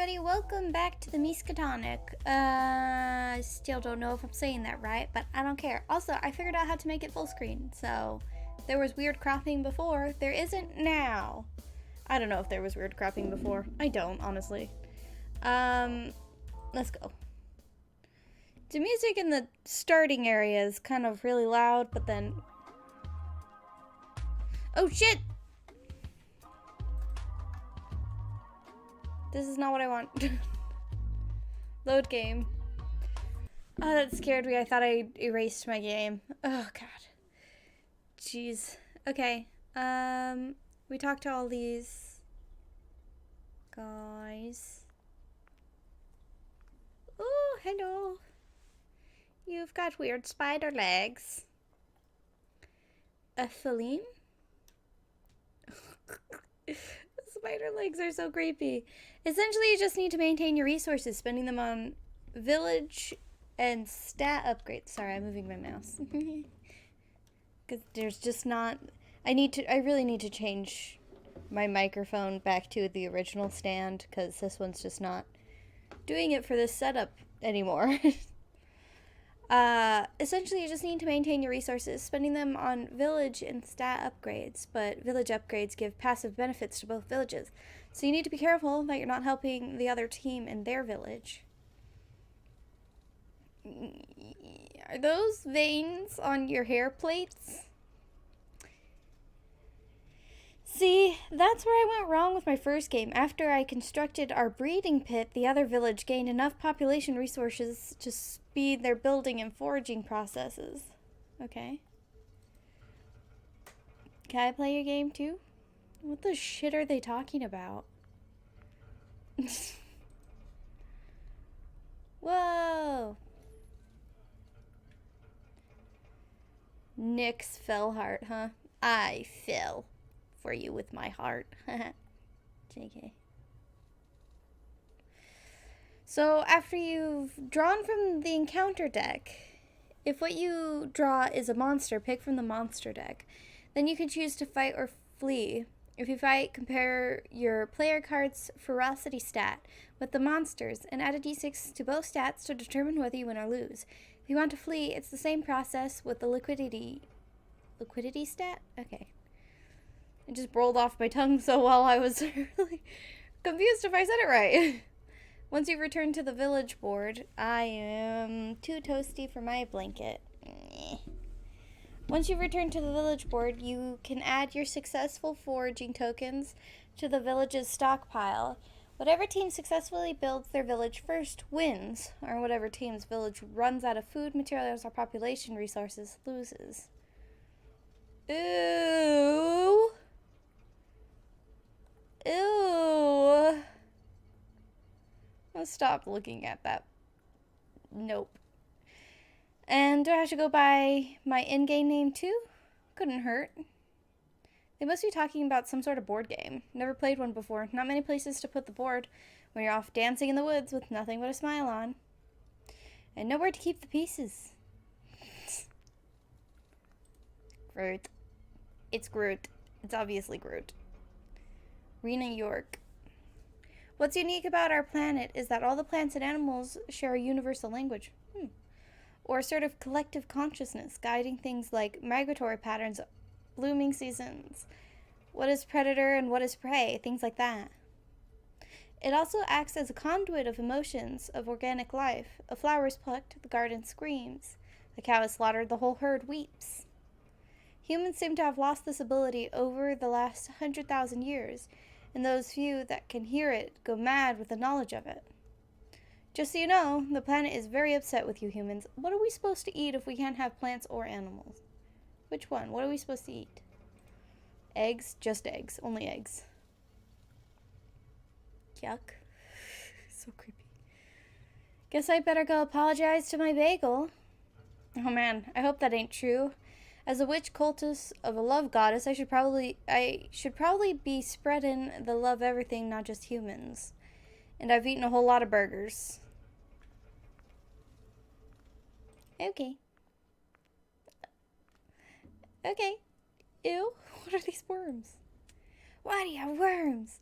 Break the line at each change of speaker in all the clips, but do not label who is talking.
everybody, welcome back to the Miskatonic. Still don't know if I'm saying that right, but I don't care. Also, I figured out how to make it full screen, so there was weird cropping before. There isn't now. I don't know if there was weird cropping before. I don't, honestly. Let's go. The music in the starting area is kind of really loud, but then... Oh, shit! This is not what I want. Load game. Oh, that scared me. I thought I erased my game. Oh, God. Jeez. Okay. We talked to all these guys. Oh, hello. You've got weird spider legs. A feline? Spider legs are so creepy. Essentially, you just need to maintain your resources, spending them on village and stat upgrades. Sorry, I'm moving my mouse. Because there's just not... I really need to change my microphone back to the original stand, because this one's just not doing it for this setup anymore. Essentially, you just need to maintain your resources, spending them on village and stat upgrades, but village upgrades give passive benefits to both villages, so you need to be careful that you're not helping the other team in their village. Are those veins on your hair plates? See, that's where I went wrong with my first game. After I constructed our breeding pit, the other village gained enough population resources to speed their building and foraging processes. Okay. Can I play your game too? What the shit are they talking about? Whoa! Nick's fell heart, huh? I fell for you with my heart. JK. So after you've drawn from the encounter deck, if what you draw is a monster, pick from the monster deck. Then you can choose to fight or flee. If you fight, compare your player card's ferocity stat with the monsters and add a d6 to both stats to determine whether you win or lose. If you want to flee, it's the same process with the liquidity stat? Okay. It just rolled off my tongue so well I was really confused if I said it right. Once you return to the village board, I am too toasty for my blanket. Once you return to the village board, you can add your successful foraging tokens to the village's stockpile. Whatever team successfully builds their village first wins, or whatever team's village runs out of food, materials, or population resources loses. Ooh. Ew. I'll stop looking at that. Nope. And do I have to go by my in-game name too? Couldn't hurt. They must be talking about some sort of board game. Never played one before. Not many places to put the board when you're off dancing in the woods with nothing but a smile on. And nowhere to keep the pieces. Groot. It's Groot. It's obviously Groot. Rena York. What's unique about our planet is that all the plants and animals share a universal language. Or a sort of collective consciousness, guiding things like migratory patterns, blooming seasons, what is predator and what is prey, things like that. It also acts as a conduit of emotions of organic life. A flower is plucked, the garden screams. The cow is slaughtered, the whole herd weeps. Humans seem to have lost this ability over the last 100,000 years, and those few that can hear it go mad with the knowledge of it. Just so you know, the planet is very upset with you humans. What are we supposed to eat if we can't have plants or animals? Which one? What are we supposed to eat? Eggs? Just eggs. Only eggs. Yuck. So creepy. Guess I better go apologize to my bagel. Oh man, I hope that ain't true. As a witch cultist of a love goddess, I should probably be spreading the love everything, not just humans. And I've eaten a whole lot of burgers. Okay. Okay. Ew. What are these worms? Why do you have worms?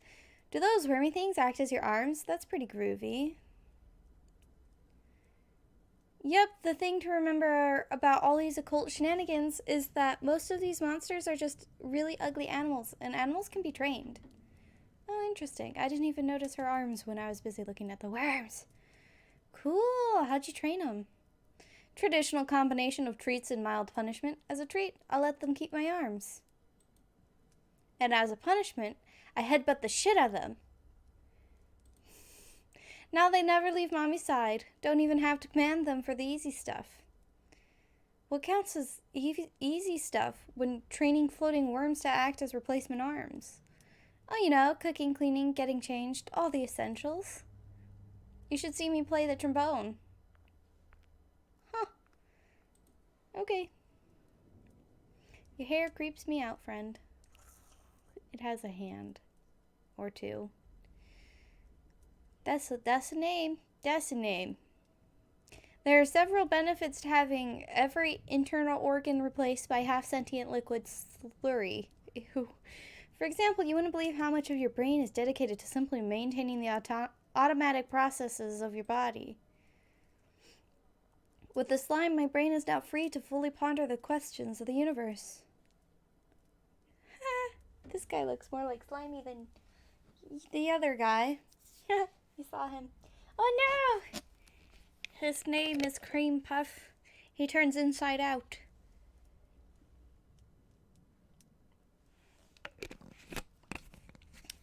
Do those wormy things act as your arms? That's pretty groovy. Yep, the thing to remember about all these occult shenanigans is that most of these monsters are just really ugly animals, and animals can be trained. Oh, interesting. I didn't even notice her arms when I was busy looking at the worms. Cool. How'd you train them? Traditional combination of treats and mild punishment. As a treat, I'll let them keep my arms. And as a punishment, I headbutt the shit out of them. Now they never leave Mommy's side. Don't even have to command them for the easy stuff. What counts as easy stuff when training floating worms to act as replacement arms? Oh, you know, cooking, cleaning, getting changed, all the essentials. You should see me play the trombone. Huh. Okay. Your hair creeps me out, friend. It has a hand. Or two. That's a name. That's a name. There are several benefits to having every internal organ replaced by half-sentient liquid slurry. Ew. For example, you wouldn't believe how much of your brain is dedicated to simply maintaining the automatic processes of your body. With the slime, my brain is now free to fully ponder the questions of the universe. This guy looks more like Slimy than the other guy. You saw him. Oh no! His name is Cream Puff. He turns inside out.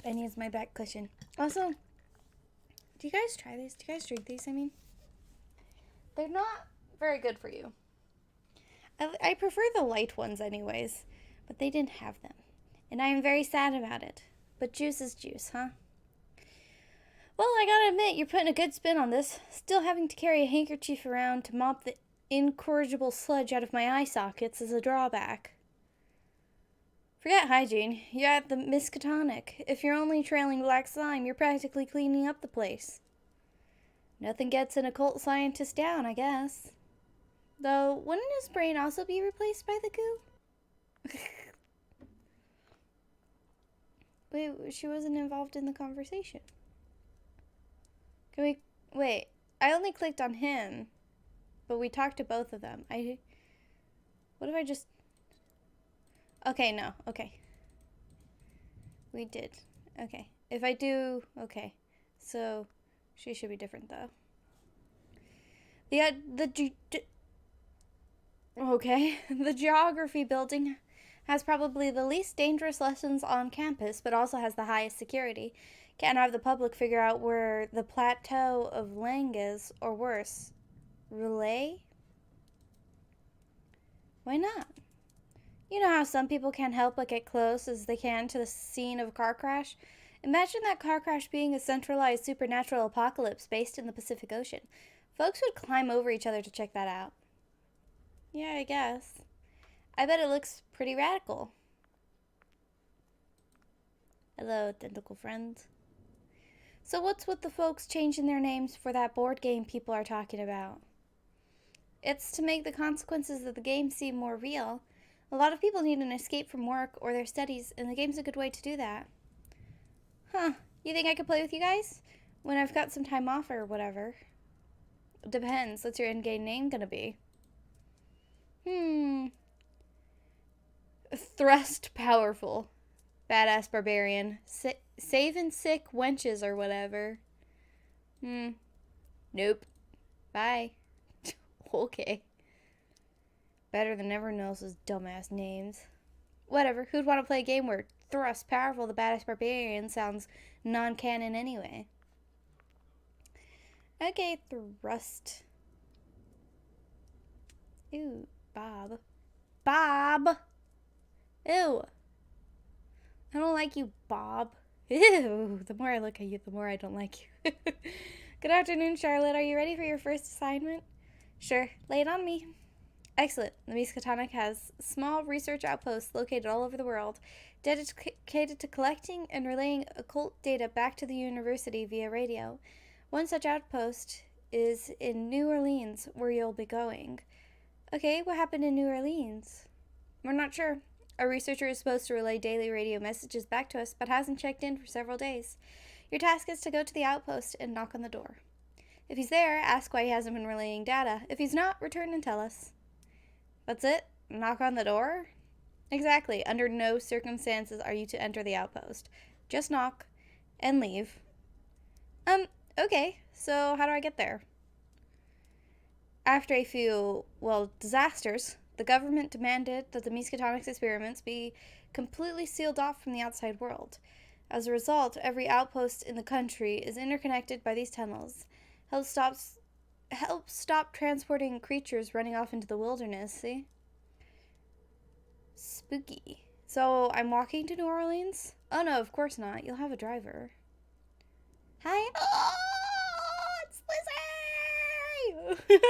And he's my back cushion. Also, do you guys try these? Do you guys drink these, I mean? They're not very good for you. I prefer the light ones anyways, but they didn't have them. And I am very sad about it. But juice is juice, huh? Well, I gotta admit, you're putting a good spin on this. Still having to carry a handkerchief around to mop the incorrigible sludge out of my eye sockets is a drawback. Forget hygiene. You're at the Miskatonic. If you're only trailing black slime, you're practically cleaning up the place. Nothing gets an occult scientist down, I guess. Though, wouldn't his brain also be replaced by the goo? Wait, she wasn't involved in the conversation. Can we... Wait, I only clicked on him, but we talked to both of them. What if I just... Okay, no, okay. We did. Okay. If I do... Okay. So, she should be different, though. Okay. The geography building has probably the least dangerous lessons on campus, but also has the highest security. Can't have the public figure out where the plateau of Lang is, or worse, Relay? Why not? You know how some people can't help but get close as they can to the scene of a car crash? Imagine that car crash being a centralized supernatural apocalypse based in the Pacific Ocean. Folks would climb over each other to check that out. Yeah, I guess. I bet it looks pretty radical. Hello, tentacle friends. So what's with the folks changing their names for that board game people are talking about? It's to make the consequences of the game seem more real. A lot of people need an escape from work or their studies, and the game's a good way to do that. Huh, you think I could play with you guys? When I've got some time off or whatever. Depends, what's your in-game name gonna be? Thrust Powerful. Badass Barbarian. Saving sick wenches or whatever. Nope. Bye. Okay. Better than everyone else's dumbass names. Whatever. Who'd want to play a game where Thrust Powerful, the Badass Barbarian sounds non-canon anyway? Okay, Thrust. Ew, Bob. Bob! Ew. I don't like you, Bob. Ew. The more I look at you, the more I don't like you. Good afternoon, Charlotte. Are you ready for your first assignment? Sure. Lay it on me. Excellent. The Miskatonic has small research outposts located all over the world, dedicated to collecting and relaying occult data back to the university via radio. One such outpost is in New Orleans, where you'll be going. Okay, what happened in New Orleans? We're not sure. Our researcher is supposed to relay daily radio messages back to us, but hasn't checked in for several days. Your task is to go to the outpost and knock on the door. If he's there, ask why he hasn't been relaying data. If he's not, return and tell us. That's it? Knock on the door? Exactly. Under no circumstances are you to enter the outpost. Just knock and leave. Okay. So how do I get there? After a few, disasters, the government demanded that the Miskatonic experiments be completely sealed off from the outside world. As a result, every outpost in the country is interconnected by these tunnels. Help stop transporting creatures running off into the wilderness, see? Spooky. So, I'm walking to New Orleans? Oh no, of course not. You'll have a driver. Hi. Oh, it's Lizzie!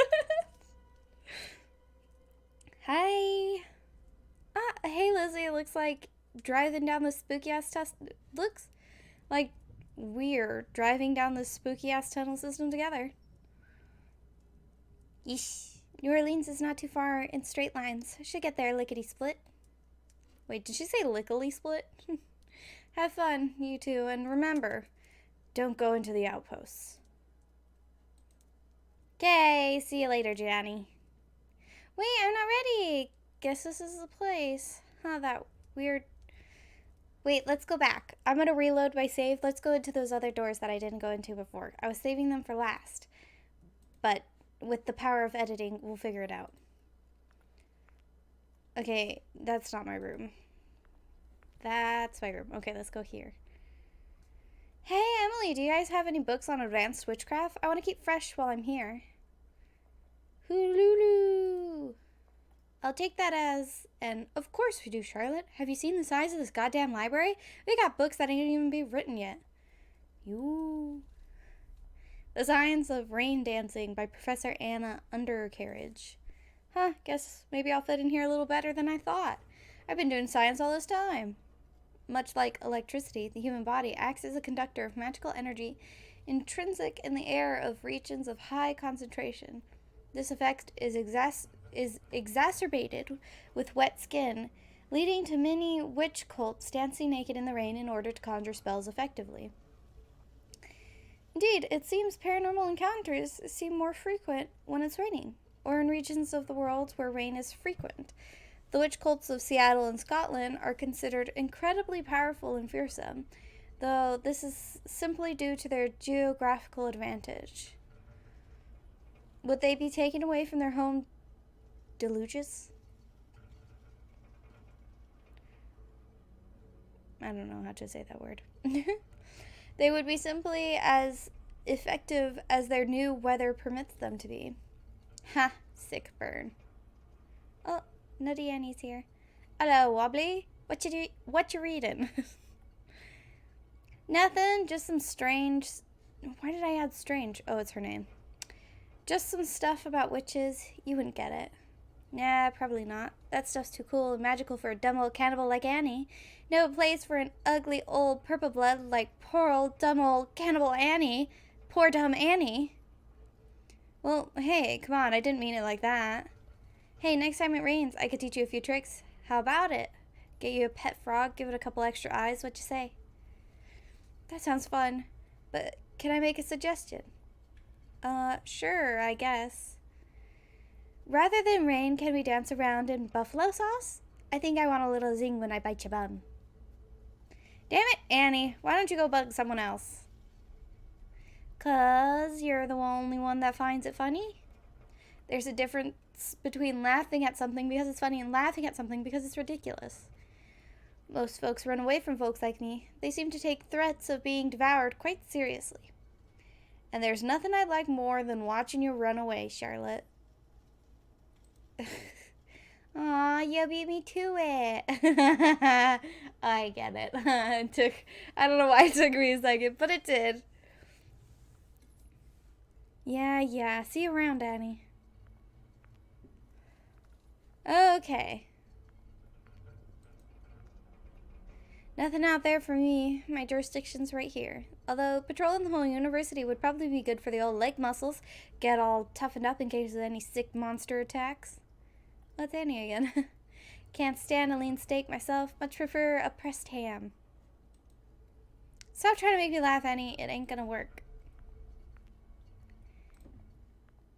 Hi. Hey Lizzie, it looks like driving down the spooky ass looks like we're driving down the spooky ass tunnel system together. Yeesh. New Orleans is not too far in straight lines. Should get there lickety split. Wait, did she say lickety split? Have fun, you two, and remember, don't go into the outposts. Okay, see you later, Gianni. Wait, I'm not ready. Guess this is the place. Huh, that weird. Wait, let's go back. I'm gonna reload my save. Let's go into those other doors that I didn't go into before. I was saving them for last. But with the power of editing, we'll figure it out. Okay, that's not my room. That's my room. Okay, let's go here. Hey, Emily, do you guys have any books on advanced witchcraft? I want to keep fresh while I'm here. Hululu. I'll take that as, and of course we do, Charlotte. Have you seen the size of this goddamn library? We got books that ain't even been written yet. You. The Science of Rain Dancing by Professor Anna Undercarriage. Huh, guess maybe I'll fit in here a little better than I thought. I've been doing science all this time. Much like electricity, the human body acts as a conductor of magical energy intrinsic in the air of regions of high concentration. This effect is exacerbated with wet skin, leading to many witch cults dancing naked in the rain in order to conjure spells effectively. Indeed, it seems paranormal encounters seem more frequent when it's raining, or in regions of the world where rain is frequent. The witch cults of Seattle and Scotland are considered incredibly powerful and fearsome, though this is simply due to their geographical advantage. Would they be taken away from their home deluges? I don't know how to say that word. They would be simply as effective as their new weather permits them to be. Ha, sick burn. Oh, Nutty Annie's here. Hello, Wobbly. What you reading? Nothing, just some strange... Why did I add strange? Oh, it's her name. Just some stuff about witches. You wouldn't get it. Nah, probably not. That stuff's too cool and magical for a dumb old cannibal like Annie. No place for an ugly old purple blood like poor old dumb old cannibal Annie. Poor dumb Annie. Well, hey, come on, I didn't mean it like that. Hey, next time it rains, I could teach you a few tricks. How about it? Get you a pet frog, give it a couple extra eyes, what you say? That sounds fun, but can I make a suggestion? Sure, I guess. Rather than rain, can we dance around in buffalo sauce? I think I want a little zing when I bite your bum. Damn it, Annie, why don't you go bug someone else? 'Cause you're the only one that finds it funny? There's a difference between laughing at something because it's funny and laughing at something because it's ridiculous. Most folks run away from folks like me. They seem to take threats of being devoured quite seriously. And there's nothing I'd like more than watching you run away, Charlotte. Aw, you beat me to it. I get it. I don't know why it took me a second, but it did. Yeah. See you around, Annie. Okay. Nothing out there for me. My jurisdiction's right here. Although patrolling the whole university would probably be good for the old leg muscles. Get all toughened up in case of any sick monster attacks. That's Annie again. Can't stand a lean steak myself. Much prefer a pressed ham. Stop trying to make me laugh, Annie. It ain't gonna work.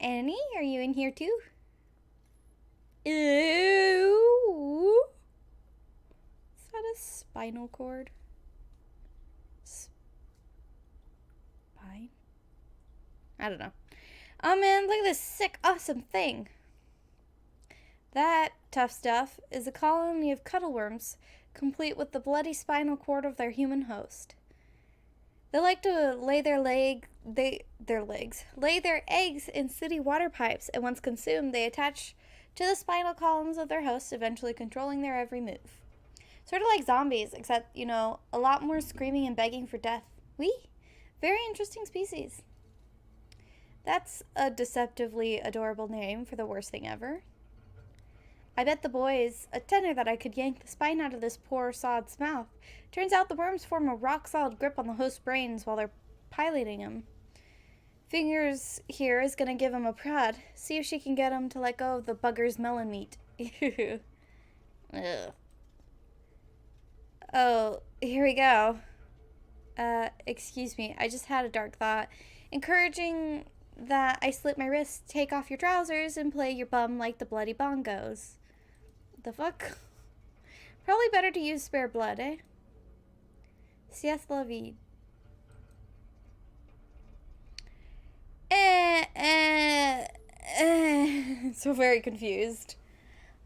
Annie, are you in here too? Ew. Is that a spinal cord? Spine? I don't know. Oh man, look at this sick, awesome thing. That, tough stuff, is a colony of cuttleworms, complete with the bloody spinal cord of their human host. They like to lay their eggs in city water pipes, and once consumed, they attach to the spinal columns of their hosts, eventually controlling their every move. Sort of like zombies, except, you know, a lot more screaming and begging for death. Very interesting species. That's a deceptively adorable name for the worst thing ever. I bet the boys a tenner that I could yank the spine out of this poor sod's mouth. Turns out the worms form a rock-solid grip on the host's brains while they're piloting him. Fingers here is gonna give him a prod. See if she can get him to let go of the bugger's melon meat. Ugh. Oh, here we go. Excuse me, I just had a dark thought. Encouraging that I slit my wrist, take off your trousers, and play your bum like the bloody bongos. The fuck? Probably better to use spare blood, eh? Sies la vie. So very confused.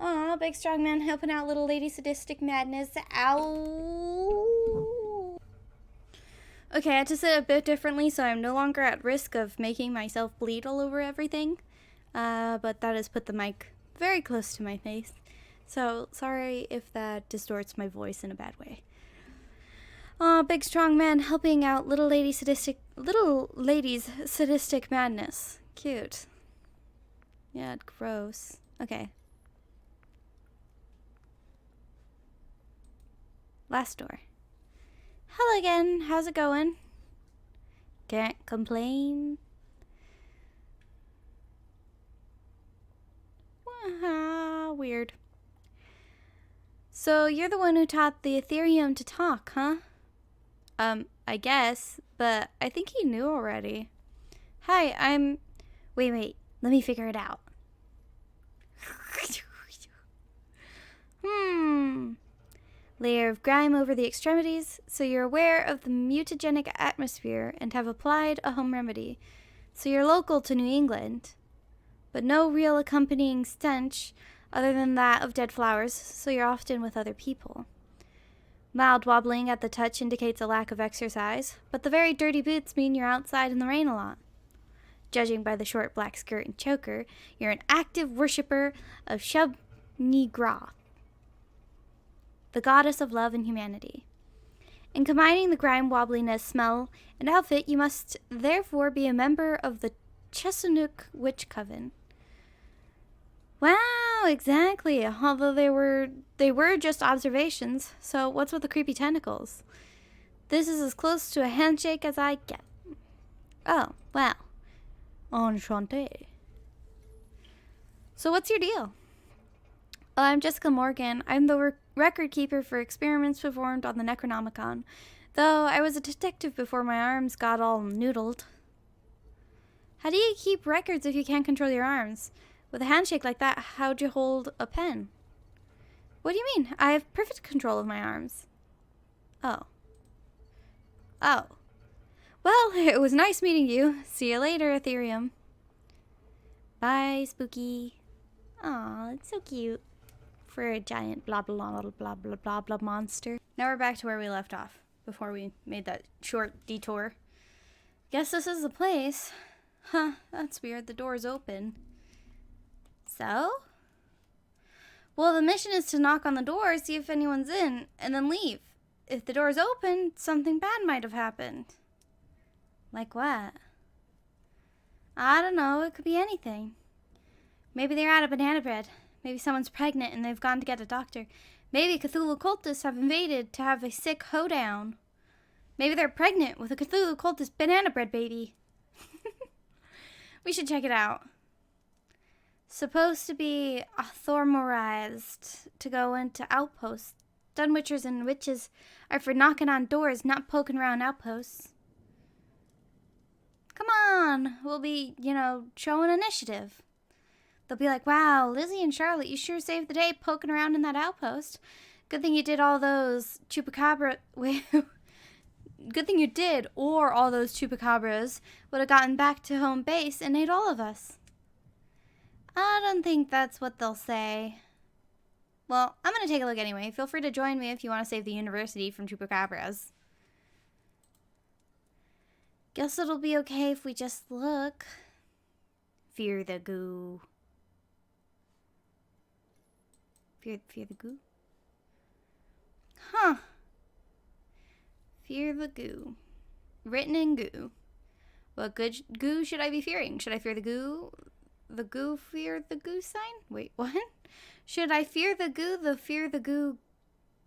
Aw, big strong man helping out little lady sadistic madness. Ow. Okay, I had to sit a bit differently so I'm no longer at risk of making myself bleed all over everything. But that has put the mic very close to my face. So sorry if that distorts my voice in a bad way. Aw, big strong man helping out little lady's sadistic madness. Cute. Yeah, gross. Okay. Last door. Hello again. How's it going? Can't complain. Weird. So you're the one who taught the Ethereum to talk, huh? I guess, but I think he knew already. Hi, I'm... Wait, let me figure it out. Layer of grime over the extremities, so you're aware of the mutagenic atmosphere and have applied a home remedy. So you're local to New England, but no real accompanying stench other than that of dead flowers, so you're often with other people. Mild wobbling at the touch indicates a lack of exercise, but the very dirty boots mean you're outside in the rain a lot. Judging by the short black skirt and choker, you're an active worshipper of Shub-Ni-Gra, the goddess of love and humanity. In combining the grime wobbliness, smell, and outfit, you must therefore be a member of the Chesanook Witch Coven. Wow, exactly. Although they were just observations, so what's with the creepy tentacles? This is as close to a handshake as I get. Oh, well. Enchanté. So what's your deal? I'm Jessica Morgan. I'm the record keeper for experiments performed on the Necronomicon, though I was a detective before my arms got all noodled. How do you keep records if you can't control your arms? With a handshake like that, how'd you hold a pen? What do you mean? I have perfect control of my arms. Oh. Well, it was nice meeting you. See you later, Ethereum. Bye, Spooky. Aw, it's so cute. For a giant blah blah blah blah blah blah blah monster. Now we're back to where we left off, before we made that short detour. Guess this is the place. Huh, that's weird. The door's open. So? Well, the mission is to knock on the door, see if anyone's in, and then leave. If the door's open, something bad might have happened. Like what? I don't know, it could be anything. Maybe they're out of banana bread. Maybe someone's pregnant and they've gone to get a doctor. Maybe Cthulhu cultists have invaded to have a sick hoedown. Maybe they're pregnant with a Cthulhu cultist banana bread baby. We should check it out. Supposed to be authormorized to go into outposts. Dunwitchers and witches are for knocking on doors, not poking around outposts. Come on, we'll be, showing initiative. They'll be like, wow, Lizzie and Charlotte, you sure saved the day poking around in that outpost. Good thing you did all those chupacabra... Wait, good thing you did, or all those chupacabras would have gotten back to home base and ate all of us. I don't think that's what they'll say. Well, I'm going to take a look anyway. Feel free to join me if you want to save the university from chupacabras. Guess it'll be okay if we just look. Fear the goo. Fear the goo? Huh. Fear the goo. Written in goo. What good goo should I be fearing? Should I fear the goo? The goo fear the goo sign? Wait, what? Should I fear the goo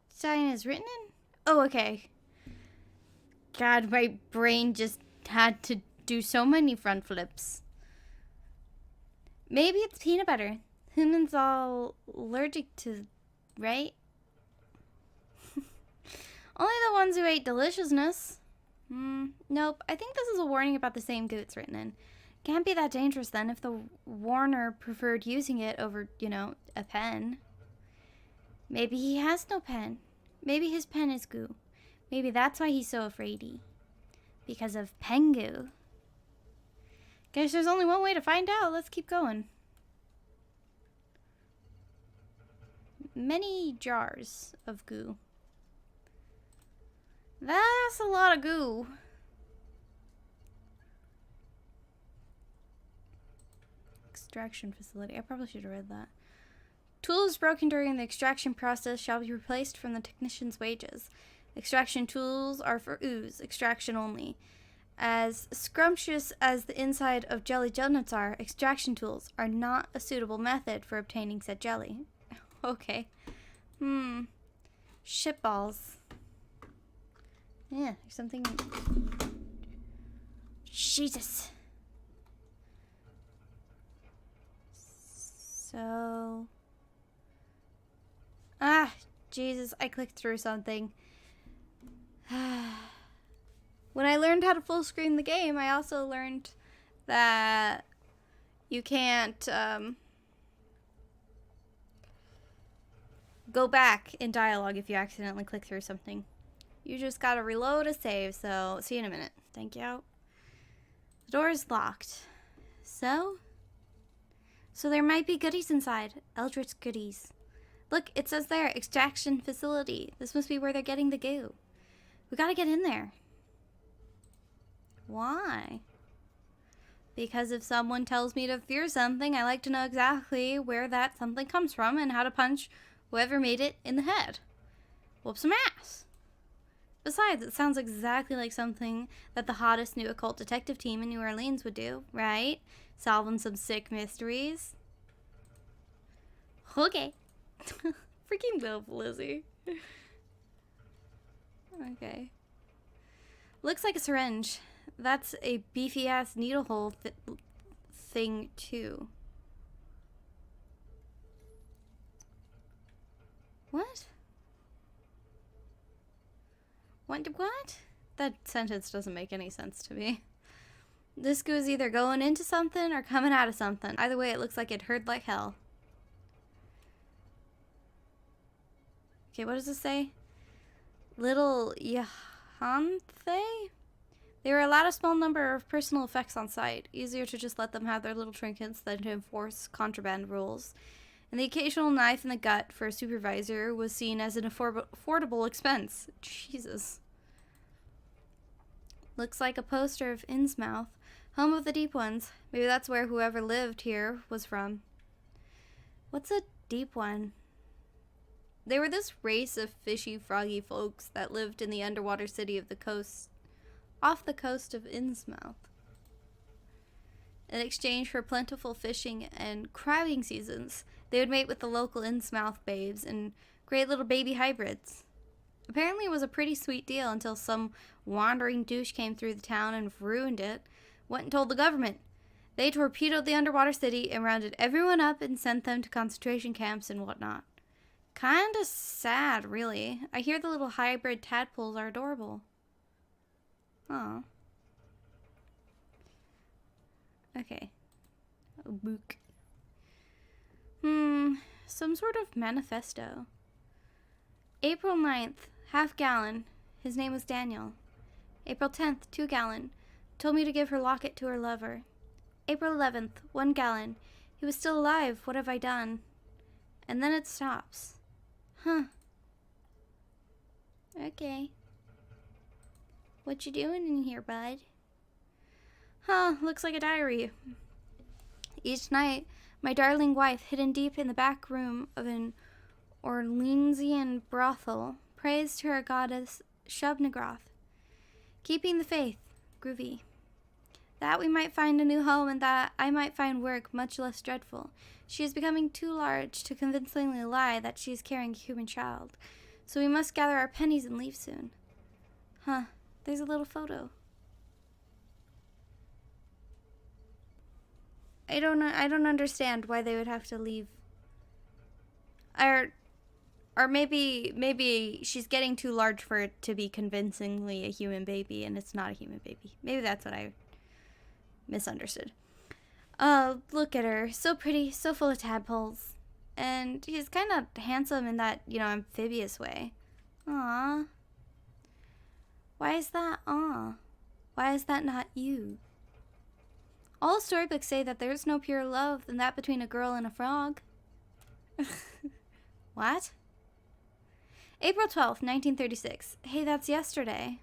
sign is written in? Oh, okay. God, my brain just had to do so many front flips. Maybe it's peanut butter. Humans all allergic to, right? Only the ones who ate deliciousness. Nope. I think this is a warning about the same goo it's written in. Can't be that dangerous then if the warner preferred using it over, a pen. Maybe he has no pen. Maybe his pen is goo. Maybe that's why he's so afraidy. Because of pen goo. Guess there's only one way to find out. Let's keep going. Many jars of goo. That's a lot of goo. Extraction facility. I probably should have read that. Tools broken during the extraction process shall be replaced from the technician's wages. Extraction tools are for ooze, extraction only. As scrumptious as the inside of jelly donuts are, extraction tools are not a suitable method for obtaining said jelly. Okay. Shitballs. Yeah, there's something... Jesus. So... Jesus, I clicked through something. When I learned how to full screen the game, I also learned that you can't go back in dialogue if you accidentally click through something. You just gotta reload a save, so see you in a minute. Thank you. The door is locked. So there might be goodies inside. Eldritch goodies. Look, it says there, extraction facility. This must be where they're getting the goo. We gotta get in there. Why? Because if someone tells me to fear something, I like to know exactly where that something comes from and how to punch whoever made it in the head. Whoop some ass. Besides, it sounds exactly like something that the hottest new occult detective team in New Orleans would do, right? Solving some sick mysteries. Okay. Freaking love Lizzie. Okay. Looks like a syringe. That's a beefy ass needle hole thing too. What? What? That sentence doesn't make any sense to me. This goo is either going into something or coming out of something. Either way, it looks like it hurt like hell. Okay, what does this say? Little Yahanthe? There are a lot of small number of personal effects on site. Easier to just let them have their little trinkets than to enforce contraband rules. And the occasional knife in the gut for a supervisor was seen as an affordable expense. Jesus. Looks like a poster of Innsmouth, home of the Deep Ones. Maybe that's where whoever lived here was from. What's a Deep One? They were this race of fishy, froggy folks that lived in the underwater city of the coast, off the coast of Innsmouth. In exchange for plentiful fishing and crabbing seasons, they would mate with the local Innsmouth babes and great little baby hybrids. Apparently it was a pretty sweet deal until some wandering douche came through the town and ruined it, went and told the government. They torpedoed the underwater city and rounded everyone up and sent them to concentration camps and whatnot. Kinda sad, really. I hear the little hybrid tadpoles are adorable. Aw. Okay. A book. Some sort of manifesto. April 9th, half gallon. His name was Daniel. April 10th, 2 gallon. Told me to give her locket to her lover. April 11th, 1 gallon. He was still alive. What have I done? And then it stops. Huh. Okay. What you doing in here, bud? Huh, looks like a diary. Each night, my darling wife, hidden deep in the back room of an Orleansian brothel, prays to her goddess Shub-Nigroth. Keeping the faith. Groovy. That we might find a new home and that I might find work much less dreadful. She is becoming too large to convincingly lie that she is carrying a human child. So we must gather our pennies and leave soon. Huh, there's a little photo. I don't understand why they would have to leave. Or maybe she's getting too large for it to be convincingly a human baby and it's not a human baby. Maybe that's what I misunderstood. Oh, look at her. So pretty, so full of tadpoles. And he's kind of handsome in that, amphibious way. Aww. Why is that aw? Why is that not you? All storybooks say that there's no purer love than that between a girl and a frog. What? April 12th, 1936. Hey, that's yesterday.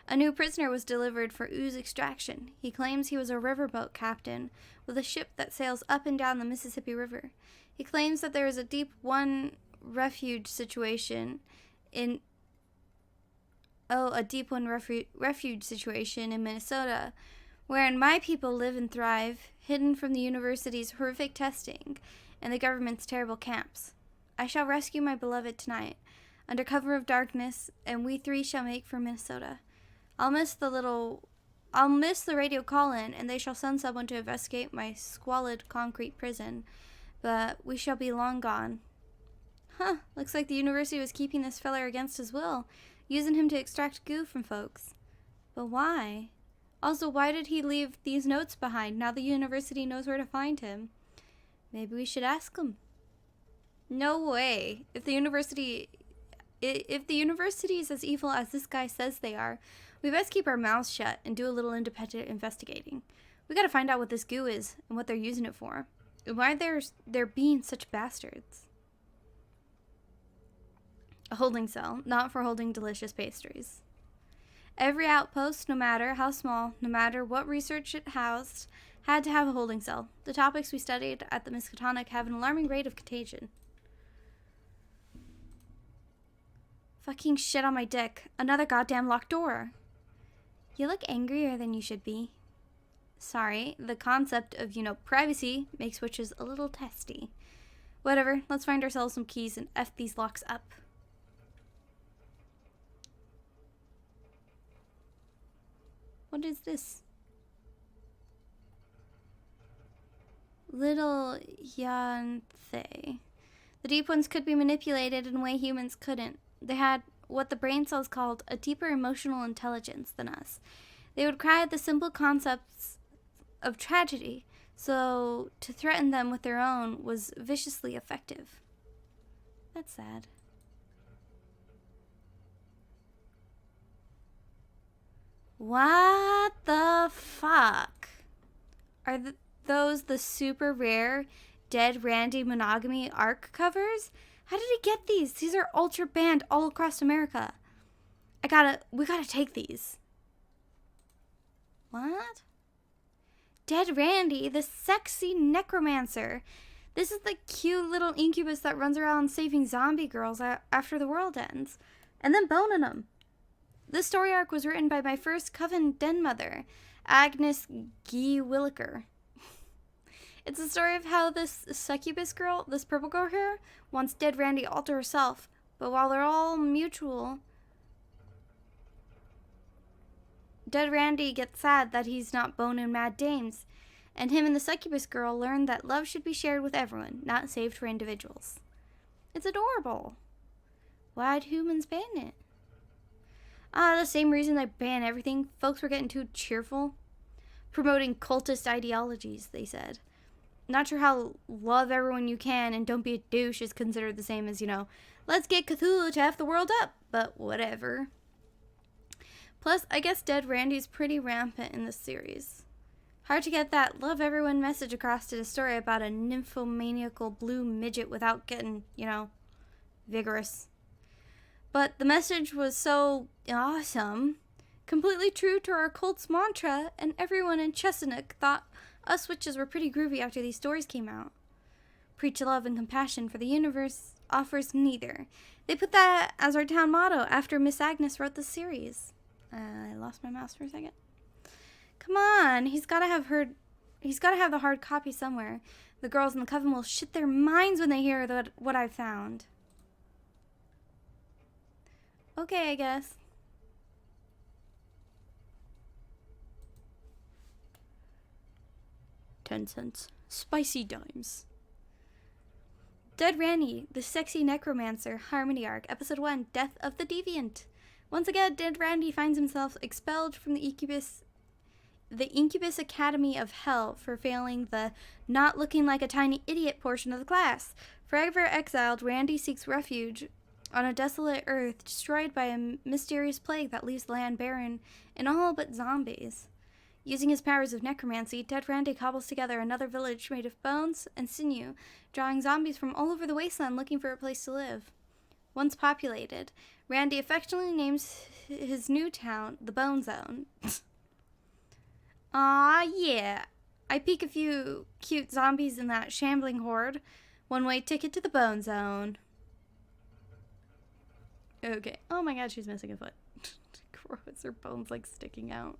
A new prisoner was delivered for ooze extraction. He claims he was a riverboat captain with a ship that sails up and down the Mississippi River. He claims that there is a deep one refuge situation in Minnesota, wherein my people live and thrive, hidden from the university's horrific testing and the government's terrible camps. I shall rescue my beloved tonight, under cover of darkness, and we three shall make for Minnesota. I'll miss the radio call-in, and they shall send someone to investigate my squalid concrete prison, but we shall be long gone. Huh, looks like the university was keeping this feller against his will, using him to extract goo from folks. But why? Also, why did he leave these notes behind now the university knows where to find him? Maybe we should ask him. No way. If the university is as evil as this guy says they are, we best keep our mouths shut and do a little independent investigating. We gotta find out what this goo is and what they're using it for. And why they're being such bastards. A holding cell, not for holding delicious pastries. Every outpost, no matter how small, no matter what research it housed, had to have a holding cell. The topics we studied at the Miskatonic have an alarming rate of contagion. Fucking shit on my dick. Another goddamn locked door. You look angrier than you should be. Sorry, the concept of, privacy makes witches a little testy. Whatever, let's find ourselves some keys and F these locks up. What is this? Little Yanthe. The deep ones could be manipulated in a way humans couldn't. They had what the brain cells called a deeper emotional intelligence than us. They would cry at the simple concepts of tragedy, so to threaten them with their own was viciously effective. That's sad. What the fuck? Are those the super rare Dead Randy Monogamy ARC covers? How did he get these? These are ultra banned all across America. We gotta take these. What? Dead Randy, the sexy necromancer. This is the cute little incubus that runs around saving zombie girls after the world ends. And then boning them. This story arc was written by my first coven den mother, Agnes G. Williker. It's the story of how this succubus girl, this purple girl here, wants Dead Randy all to herself. But while they're all mutual, Dead Randy gets sad that he's not boning mad dames. and him and the succubus girl learn that love should be shared with everyone, not saved for individuals. It's adorable. Why'd humans ban it? The same reason they ban everything. Folks were getting too cheerful. Promoting cultist ideologies, they said. Not sure how love everyone you can and don't be a douche is considered the same as, let's get Cthulhu to F the world up, but whatever. Plus, I guess Dead Randy's pretty rampant in this series. Hard to get that love everyone message across in a story about a nymphomaniacal blue midget without getting, vigorous. But the message was so awesome, completely true to our cult's mantra, and everyone in Chesapeake thought us witches were pretty groovy after these stories came out. Preach love and compassion, for the universe offers neither. They put that as our town motto after Miss Agnes wrote the series. I lost my mouse for a second. Come on, he's gotta have the hard copy somewhere. The girls in the coven will shit their minds when they hear what I've found. Okay, I guess. $0.10. Spicy dimes. Dead Randy, the Sexy Necromancer, Harmony Arc, Episode 1, Death of the Deviant. Once again, Dead Randy finds himself expelled from the Incubus Academy of Hell for failing the not looking like a tiny idiot portion of the class. Forever exiled, Randy seeks refuge on a desolate earth destroyed by a mysterious plague that leaves the land barren and all but zombies. Using his powers of necromancy, Dead Randy cobbles together another village made of bones and sinew, drawing zombies from all over the wasteland looking for a place to live. Once populated, Randy affectionately names his new town the Bone Zone. Aw, yeah. I peek a few cute zombies in that shambling horde. One-way ticket to the Bone Zone. Okay. Oh my god, she's missing a foot. Gross, her bone's like sticking out.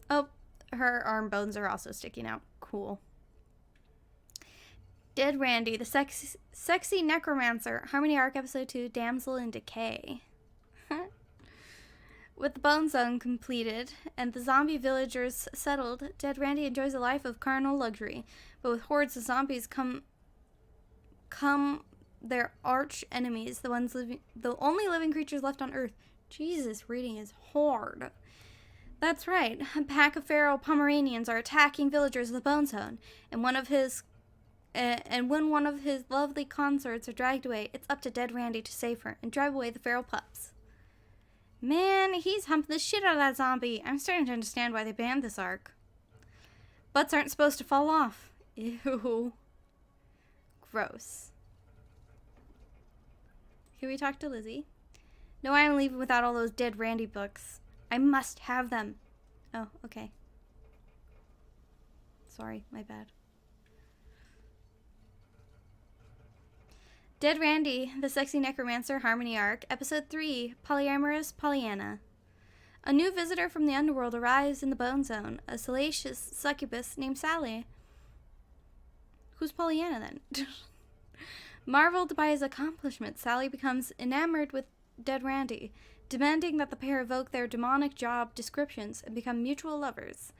Oh, her arm bones are also sticking out. Cool. Dead Randy, the sexy necromancer, Harmony Arc Episode 2, Damsel in Decay. With the Bone Zone completed and the zombie villagers settled, Dead Randy enjoys a life of carnal luxury. But with hordes of zombies come their arch enemies, the only living creatures left on Earth. Jesus, reading is hard. That's right. A pack of feral Pomeranians are attacking villagers of the Bone Zone, and when one of his lovely consorts are dragged away, it's up to Dead Randy to save her and drive away the feral pups. Man, he's humping the shit out of that zombie. I'm starting to understand why they banned this arc. Butts aren't supposed to fall off. Ew. Gross. Can we talk to Lizzie? No, I'm leaving without all those Dead Randy books. I must have them. Oh, okay. Sorry, my bad. Dead Randy, the Sexy Necromancer, Harmony Arc, Episode 3, Polyamorous Pollyanna. A new visitor from the underworld arrives in the Bone Zone, a salacious succubus named Sally. Who's Pollyanna, then? Marveled by his accomplishments, Sally becomes enamored with Dead Randy, demanding that the pair evoke their demonic job descriptions and become mutual lovers.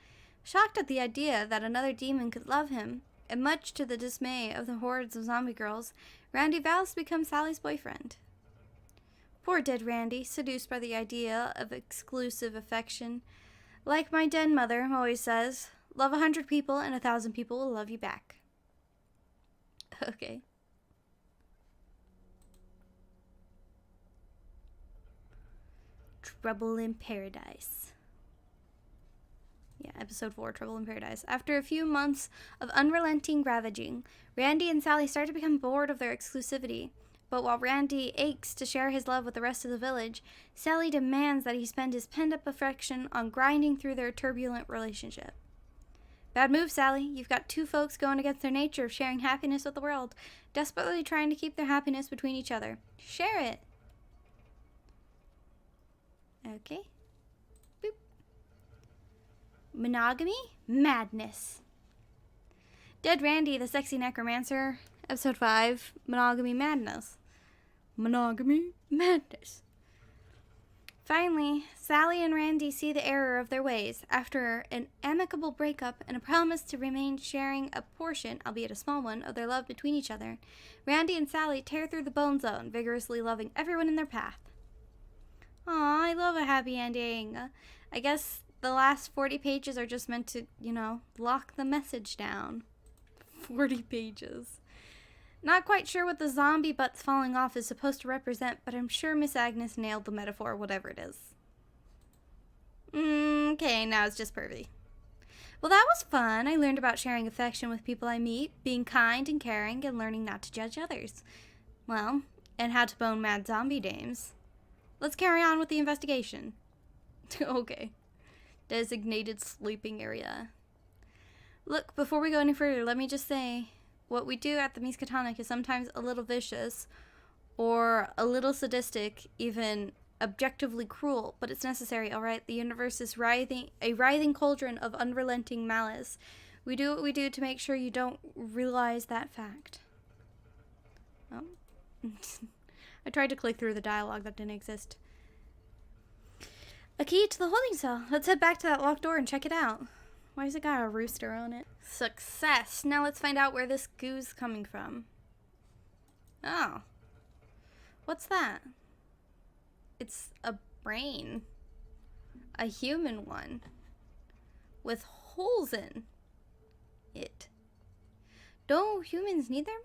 Shocked at the idea that another demon could love him, and much to the dismay of the hordes of zombie girls, Randy vows to become Sally's boyfriend. Poor Dead Randy, seduced by the idea of exclusive affection. Like my dead mother always says, love 100 people and 1,000 people will love you back. Okay. Trouble in Paradise. Yeah, Episode 4, Trouble in Paradise. After a few months of unrelenting ravaging, Randy and Sally start to become bored of their exclusivity. But while Randy aches to share his love with the rest of the village, Sally demands that he spend his pent-up affection on grinding through their turbulent relationship. Bad move, Sally. You've got two folks going against their nature of sharing happiness with the world, desperately trying to keep their happiness between each other. Share it. Okay. Boop. Monogamy? Madness. Dead Randy, the Sexy Necromancer, Episode 5, Monogamy Madness. Monogamy Madness. Finally, Sally and Randy see the error of their ways. After an amicable breakup and a promise to remain sharing a portion, albeit a small one, of their love between each other, Randy and Sally tear through the bone zone, vigorously loving everyone in their path. Aw, I love a happy ending. I guess the last 40 pages are just meant to, lock the message down. 40 pages. Not quite sure what the zombie butts falling off is supposed to represent, but I'm sure Miss Agnes nailed the metaphor, whatever it is. Okay, now it's just pervy. Well, that was fun. I learned about sharing affection with people I meet, being kind and caring, and learning not to judge others. Well, and how to bone mad zombie dames. Let's carry on with the investigation. Okay. Designated sleeping area. Look, before we go any further, let me just say, what we do at the Miskatonic is sometimes a little vicious, or a little sadistic, even objectively cruel, but it's necessary, alright? The universe is a writhing cauldron of unrelenting malice. We do what we do to make sure you don't realize that fact. Oh. I tried to click through the dialogue that didn't exist. A key to the holding cell. Let's head back to that locked door and check it out. Why has it got a rooster on it? Success! Now let's find out where this goo's coming from. Oh. What's that? It's a brain. A human one. With holes in it. Don't humans need their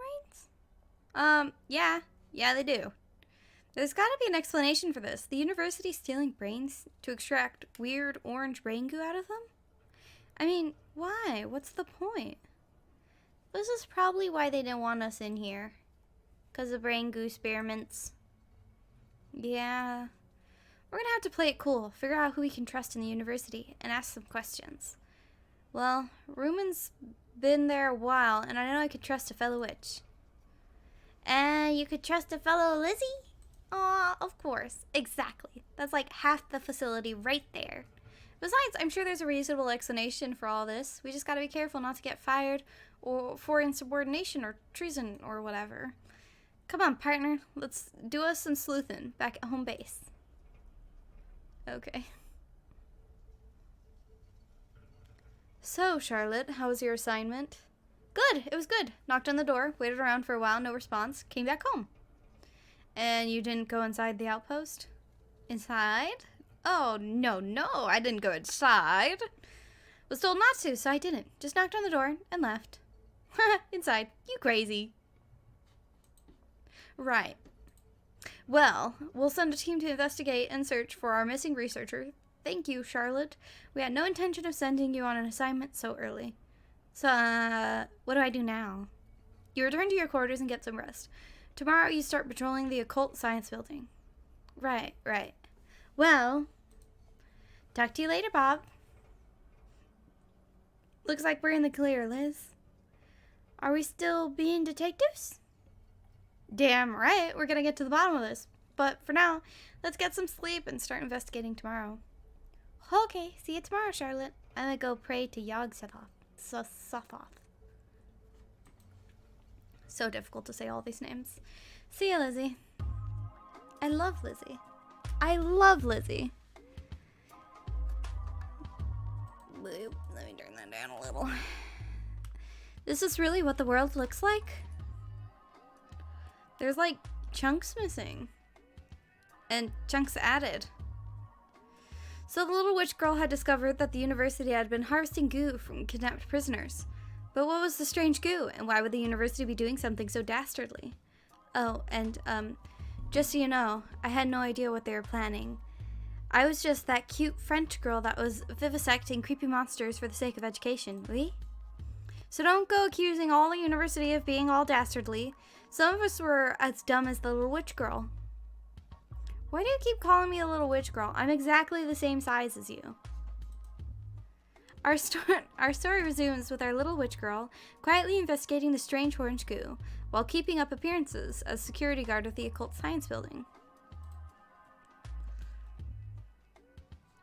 brains? Yeah. Yeah, they do. There's gotta be an explanation for this. The university stealing brains to extract weird orange brain goo out of them? I mean, why? What's the point? This is probably why they didn't want us in here. 'Cause of brain goo experiments. Yeah. We're gonna have to play it cool, figure out who we can trust in the university, and ask some questions. Well, Ruman's been there a while, and I know I could trust a fellow witch. And you could trust a fellow Lizzie? Aw, of course. Exactly. That's like half the facility right there. Besides, I'm sure there's a reasonable explanation for all this. We just gotta be careful not to get fired or for insubordination or treason or whatever. Come on, partner. Let's do us some sleuthing back at home base. Okay. So, Charlotte, how was your assignment? Good. It was good. Knocked on the door, waited around for a while, no response, came back home. And you didn't go inside the outpost? Inside? Oh, no, I didn't go inside. Was told not to, so I didn't. Just knocked on the door and left. Inside. You crazy. Right. Well, we'll send a team to investigate and search for our missing researcher. Thank you, Charlotte. We had no intention of sending you on an assignment so early. So, what do I do now? You return to your quarters and get some rest. Tomorrow you start patrolling the occult science building. Right. Well, talk to you later, Bob. Looks like we're in the clear, Liz. Are we still being detectives? Damn right, we're gonna get to the bottom of this. But for now, let's get some sleep and start investigating tomorrow. Okay, see you tomorrow, Charlotte. I'm gonna go pray to Yog-Sothoth. So difficult to say all these names. See ya, Lizzie. I love Lizzie. Let me turn that down a little. This is really what the world looks like? There's like chunks missing. And chunks added. So the little witch girl had discovered that the university had been harvesting goo from kidnapped prisoners. But what was the strange goo, and why would the university be doing something so dastardly? Oh, and, just so you know, I had no idea what they were planning. I was just that cute French girl that was vivisecting creepy monsters for the sake of education, oui? So don't go accusing all the university of being all dastardly. Some of us were as dumb as the little witch girl. Why do you keep calling me a little witch girl? I'm exactly the same size as you. Our story resumes with our little witch girl quietly investigating the strange orange goo while keeping up appearances as security guard of the occult science building.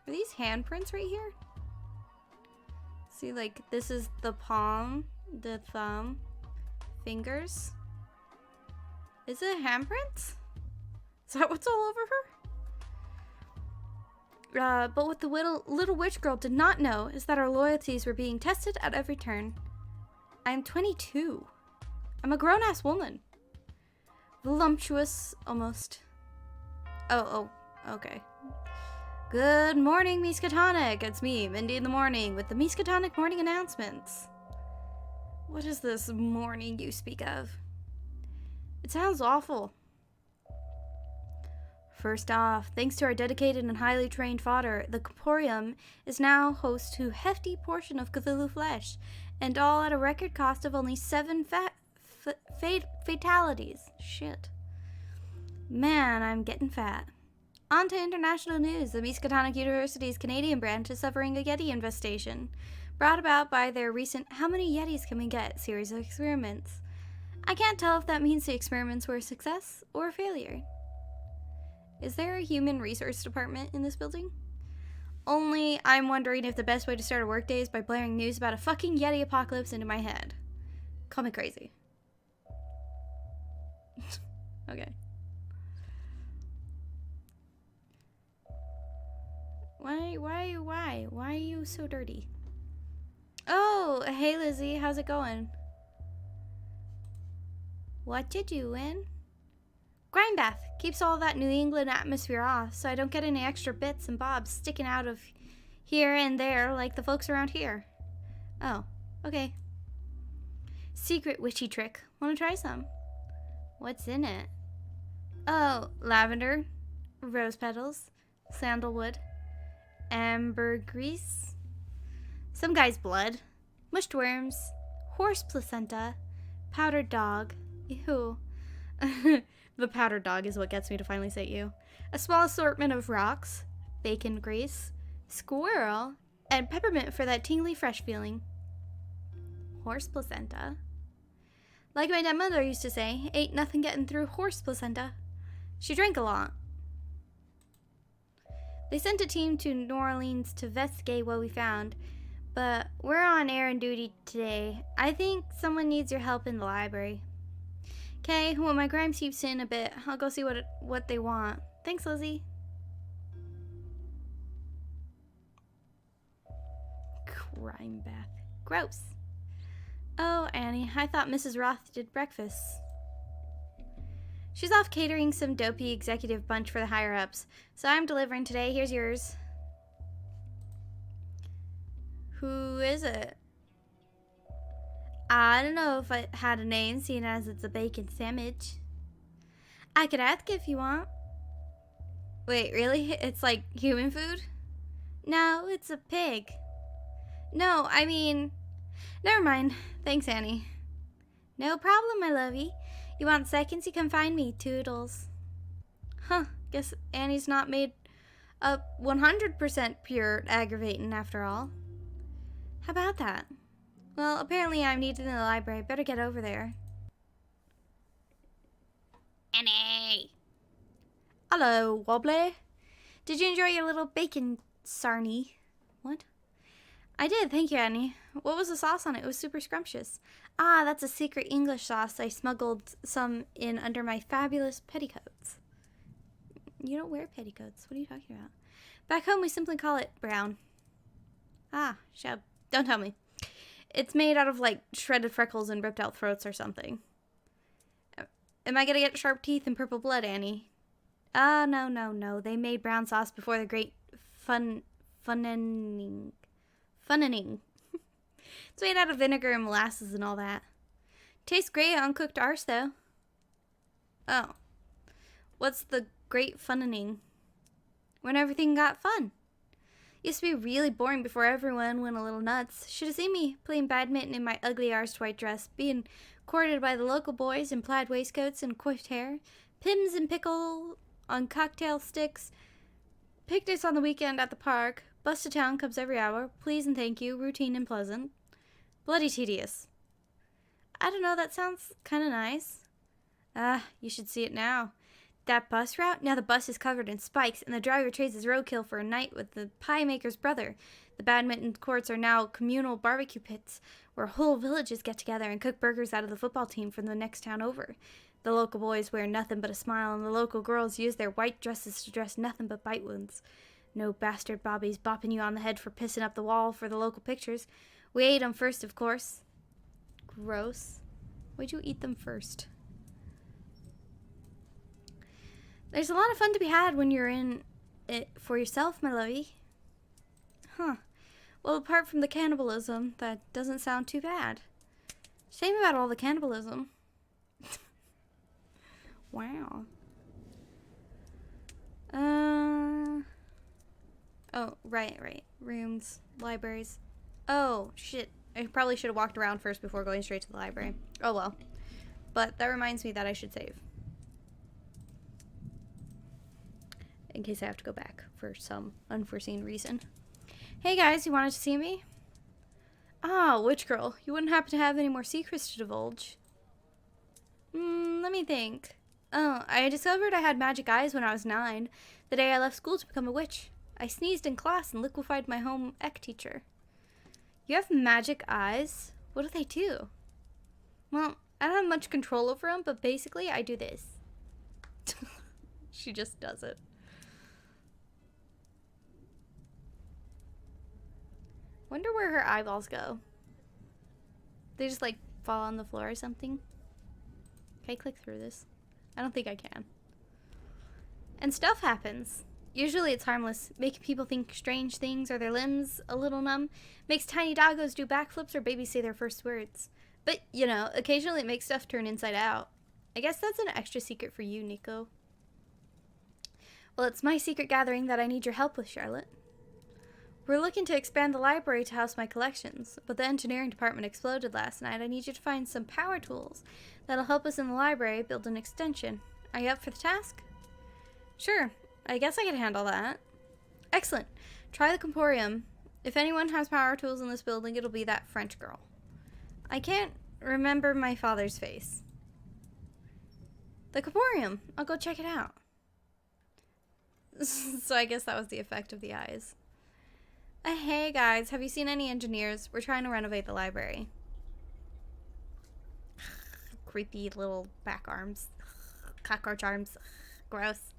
Are these handprints right here? See, like, this is the palm, the thumb, fingers. Is it handprints? Is that what's all over her? But what the little witch girl did not know is that our loyalties were being tested at every turn. I'm 22. I'm a grown-ass woman. Voluptuous, almost. Oh, okay. Good morning, Miskatonic. It's me, Mindy in the morning, with the Miskatonic morning announcements. What is this morning you speak of? It sounds awful. First off, thanks to our dedicated and highly trained fodder, the Emporium is now host to a hefty portion of Cthulhu flesh, and all at a record cost of only 7 fatalities. Shit. Man, I'm getting fat. On to international news. The Miskatonic University's Canadian branch is suffering a Yeti infestation, brought about by their recent How Many Yetis Can We Get series of experiments. I can't tell if that means the experiments were a success or a failure. Is there a human resource department in this building? Only I'm wondering if the best way to start a workday is by blaring news about a fucking Yeti apocalypse into my head. Call me crazy. Okay. Why are you so dirty? Oh, hey Lizzie, how's it going? What you doing? Grind bath keeps all that New England atmosphere off, so I don't get any extra bits and bobs sticking out of here and there like the folks around here. Oh, okay. Secret witchy trick. Want to try some? What's in it? Oh, lavender, rose petals, sandalwood, ambergris, some guy's blood, mushed worms, horse placenta, powdered dog. Ew. The powdered dog is what gets me to finally say you. A small assortment of rocks, bacon grease, squirrel, and peppermint for that tingly fresh feeling. Horse placenta. Like my dead mother used to say, ain't nothing getting through horse placenta. She drank a lot. They sent a team to New Orleans to investigate what we found, but we're on errand duty today. I think someone needs your help in the library. Okay, when my grime seeps in a bit, I'll go see what they want. Thanks, Lizzie. Grime bath. Gross. Oh, Annie, I thought Mrs. Roth did breakfast. She's off catering some dopey executive bunch for the higher-ups, so I'm delivering today. Here's yours. Who is it? I don't know if I had a name, seeing as it's a bacon sandwich. I could ask if you want. Wait, really? It's like human food? No, it's a pig. No, I mean... Never mind. Thanks, Annie. No problem, my lovey. You want seconds? You can find me. Toodles. Huh. Guess Annie's not made up 100% pure aggravating after all. How about that? Well, apparently I'm needed in the library. Better get over there. Annie! Hello, Wobbly. Did you enjoy your little bacon sarnie? What? I did, thank you, Annie. What was the sauce on it? It was super scrumptious. Ah, that's a secret English sauce. I smuggled some in under my fabulous petticoats. You don't wear petticoats. What are you talking about? Back home, we simply call it brown. Ah, shab. Don't tell me. It's made out of, like, shredded freckles and ripped out throats or something. Am I gonna get sharp teeth and purple blood, Annie? No. They made brown sauce before the great funnening. It's made out of vinegar and molasses and all that. Tastes great on cooked arse, though. Oh. What's the great funnening? When everything got fun. Used to be really boring before everyone went a little nuts. Should have seen me playing badminton in my ugly arsed white dress, being courted by the local boys in plaid waistcoats and coiffed hair, pims and pickle on cocktail sticks, picnics on the weekend at the park, bus to town comes every hour, please and thank you, routine and pleasant. Bloody tedious. I don't know, that sounds kind of nice. You should see it now. That bus route? Now the bus is covered in spikes, and the driver trades his roadkill for a night with the pie maker's brother. The badminton courts are now communal barbecue pits, where whole villages get together and cook burgers out of the football team from the next town over. The local boys wear nothing but a smile, and the local girls use their white dresses to dress nothing but bite wounds. No bastard Bobby's bopping you on the head for pissing up the wall for the local pictures. We ate them first, of course. Gross. Why'd you eat them first? There's a lot of fun to be had when you're in it for yourself, my lovey. Huh. Well, apart from the cannibalism, that doesn't sound too bad. Shame about all the cannibalism. Wow. Oh, right. Rooms, libraries. Oh, shit. I probably should have walked around first before going straight to the library. Oh, well. But that reminds me that I should save. In case I have to go back for some unforeseen reason. Hey, guys, you wanted to see me? Ah, witch girl. You wouldn't happen to have any more secrets to divulge? Let me think. Oh, I discovered I had magic eyes when I was 9, the day I left school to become a witch. I sneezed in class and liquefied my home ec teacher. You have magic eyes? What do they do? Well, I don't have much control over them, but basically I do this. She just does it. Wonder where her eyeballs go. They just like fall on the floor or something. Can I click through this? I don't think I can. And stuff happens. Usually it's harmless, making people think strange things or their limbs a little numb. Makes tiny doggos do backflips or babies say their first words. But, you know, occasionally it makes stuff turn inside out. I guess that's an extra secret for you, Nico. Well, it's my secret gathering that I need your help with, Charlotte. We're looking to expand the library to house my collections, but the engineering department exploded last night. I need you to find some power tools that'll help us in the library build an extension. Are you up for the task? Sure. I guess I can handle that. Excellent. Try the Comporium. If anyone has power tools in this building, it'll be that French girl. I can't remember my father's face. The Comporium. I'll go check it out. So I guess that was the effect of the eyes. Hey guys, have you seen any engineers? We're trying to renovate the library. Creepy little back arms. Cockroach arms. Gross.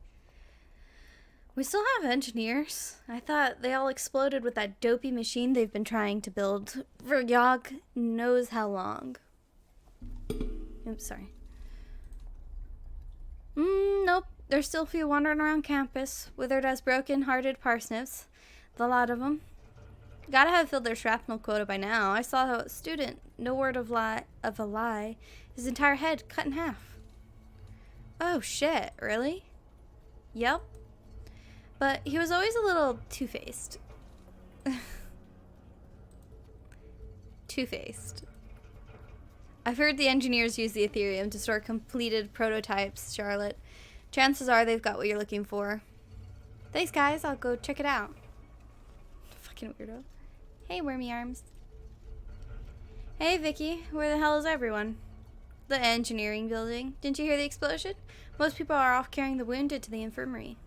We still have engineers. I thought they all exploded with that dopey machine they've been trying to build for Yog knows how long. Oops, sorry. Nope. There's still a few wandering around campus, withered as broken-hearted parsnips. The lot of them. Gotta have filled their shrapnel quota by now. I saw a student, no word of a lie, his entire head cut in half. Oh shit, really? Yep. But he was always a little two-faced. Two-faced. I've heard the engineers use the Ethereum to store completed prototypes, Charlotte. Chances are they've got what you're looking for. Thanks, guys. I'll go check it out. Fucking weirdo. Hey, wormy arms. Hey, Vicky. Where the hell is everyone? The engineering building. Didn't you hear the explosion? Most people are off carrying the wounded to the infirmary.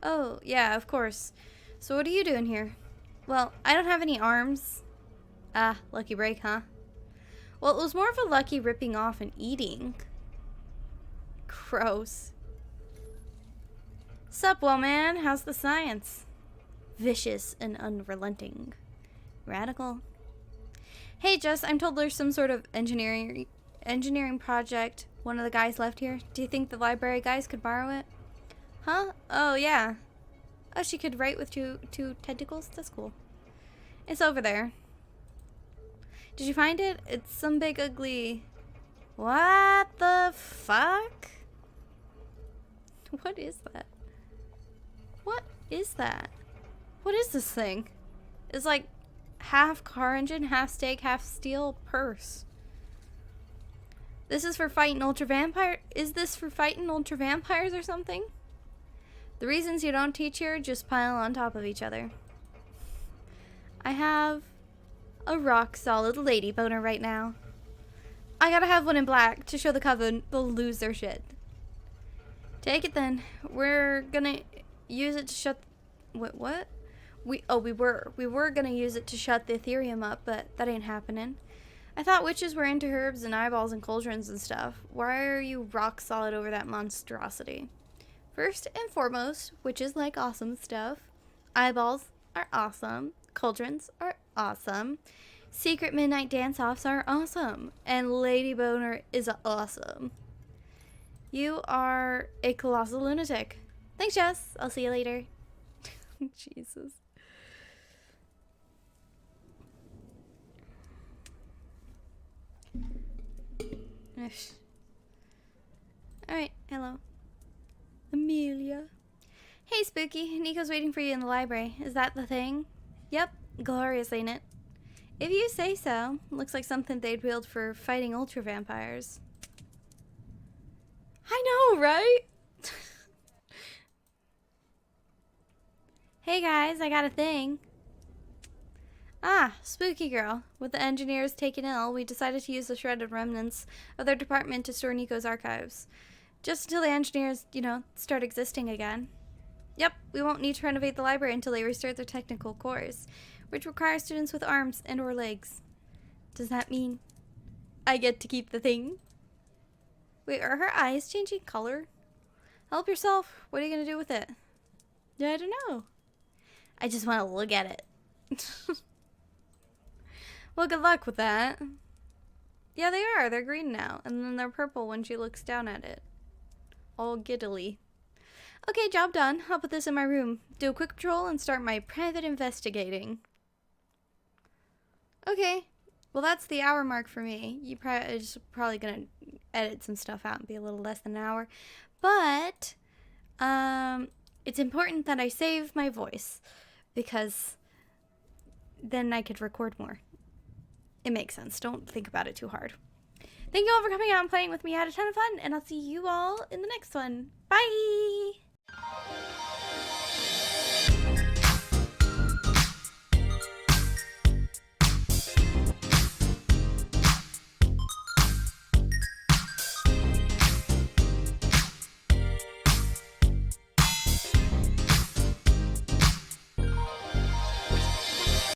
Oh, yeah, of course. So what are you doing here? Well, I don't have any arms. Ah, lucky break, huh? Well, it was more of a lucky ripping off and eating. Gross. Sup, well, man? How's the science? Vicious and unrelenting. Radical. Hey, Jess, I'm told there's some sort of engineering project one of the guys left here. Do you think the library guys could borrow it? Huh? Oh, yeah. Oh, she could write with two tentacles? That's cool. It's over there. Did you find it? It's some big ugly... What the fuck? What is that? What is that? What is this thing? It's like half car engine, half steak, half steel purse. This is for fighting ultra vampire. Is this for fighting ultra vampires or something? The reasons you don't teach here just pile on top of each other. I have a rock solid lady boner right now. I gotta have one in black to show the coven they'll lose their shit. Take it then. We're gonna use it to shut... Wait, what? We were gonna use it to shut the Ethereum up, but that ain't happening. I thought witches were into herbs and eyeballs and cauldrons and stuff. Why are you rock solid over that monstrosity? First and foremost, witches like awesome stuff. Eyeballs are awesome. Cauldrons are awesome. Secret midnight dance-offs are awesome. And Lady Boner is awesome. You are a colossal lunatic. Thanks, Jess. I'll see you later. Jesus. Alright, hello. Amelia. Hey, Spooky. Nico's waiting for you in the library. Is that the thing? Yep. Glorious, ain't it? If you say so. Looks like something they'd build for fighting ultra vampires. I know, right? Hey guys, I got a thing. Ah, Spooky Girl. With the engineers taken ill, we decided to use the shredded remnants of their department to store Nico's archives. Just until the engineers, start existing again. Yep, we won't need to renovate the library until they restart their technical cores, which requires students with arms and or legs. Does that mean I get to keep the thing? Wait, are her eyes changing color? Help yourself. What are you going to do with it? Yeah, I don't know. I just want to look at it. Well, good luck with that. Yeah, they are. They're green now. And then they're purple when she looks down at it. All giddily. Okay, job done. I'll put this in my room. Do a quick patrol and start my private investigating. Okay. Well, that's the hour mark for me. I'm just probably going to edit some stuff out and be a little less than an hour. But, it's important that I save my voice. Because then I could record more. It makes sense. Don't think about it too hard. Thank you all for coming out and playing with me. I had a ton of fun. And I'll see you all in the next one. Bye!